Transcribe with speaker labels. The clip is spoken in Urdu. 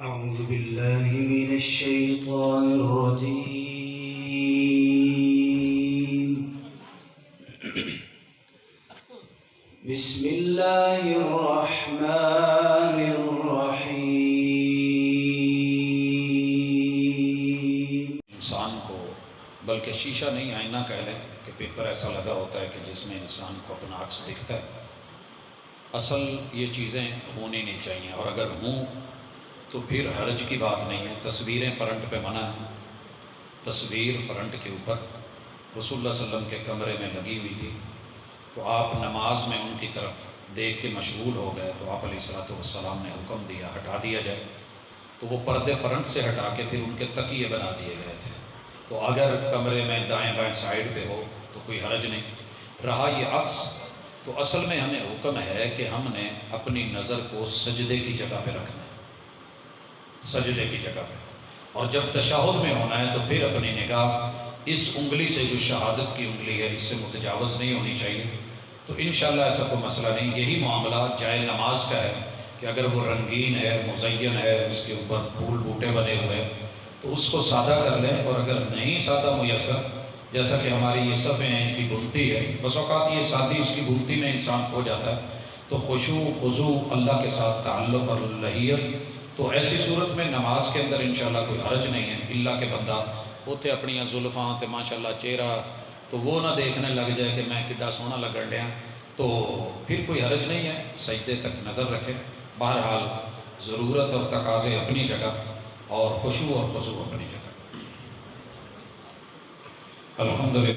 Speaker 1: أعوذ بالله من الشيطان الرجيم. بسم الله الرحمن الرحيم.
Speaker 2: انسان کو بلکہ شیشہ نہیں آئینہ کہہ لیں کہ پیپر ایسا لگا ہوتا ہے کہ جس میں انسان کو اپنا عکس دکھتا ہے. اصل یہ چیزیں ہونی نہیں چاہیے، اور اگر ہوں تو پھر حرج کی بات نہیں ہے. تصویریں فرنٹ پہ منع ہیں. تصویر فرنٹ کے اوپر رسول اللہ صلی اللہ علیہ وسلم کے کمرے میں لگی ہوئی تھی، تو آپ نماز میں ان کی طرف دیکھ کے مشغول ہو گئے، تو آپ علیہ السلام نے حکم دیا ہٹا دیا جائے. تو وہ پردے فرنٹ سے ہٹا کے پھر ان کے تکیے بنا دیے گئے تھے. تو اگر کمرے میں دائیں بائیں سائڈ پہ ہو تو کوئی حرج نہیں. رہا یہ عکس، تو اصل میں ہمیں حکم ہے کہ ہم نے اپنی نظر کو سجدے کی جگہ پہ رکھنا ہے، سجدے کی جگہ پہ. اور جب تشہد میں ہونا ہے تو پھر اپنی نگاہ اس انگلی سے جو شہادت کی انگلی ہے اس سے متجاوز نہیں ہونی چاہیے. تو انشاءاللہ ایسا کوئی مسئلہ نہیں. یہی معاملہ جائے نماز کا ہے کہ اگر وہ رنگین ہے، مزین ہے، اس کے اوپر پھول بوٹے بنے ہوئے ہیں تو اس کو سادہ کر لیں. اور اگر نہیں سادہ میسر، جیسا کہ ہماری یہ صفیں کی بنتی ہے، بس اوقات یہ سادی اس کی بنتی میں انسان کھو جاتا ہے، تو خشوع خضوع اللہ کے ساتھ تعلق اور لہیت، تو ایسی صورت میں نماز کے اندر انشاءاللہ کوئی حرج نہیں ہے. اللہ کے بندہ ہوتے اپنی زلفاں تے ماشاءاللہ چہرہ تو وہ نہ دیکھنے لگ جائے کہ میں کڈا سونا لگن ڈیا، تو پھر کوئی حرج نہیں ہے. سجدے تک نظر رکھیں. بہرحال ضرورت اور تقاضے اپنی جگہ اور خشوع اور خضوع اپنی جگہ. الحمدللہ.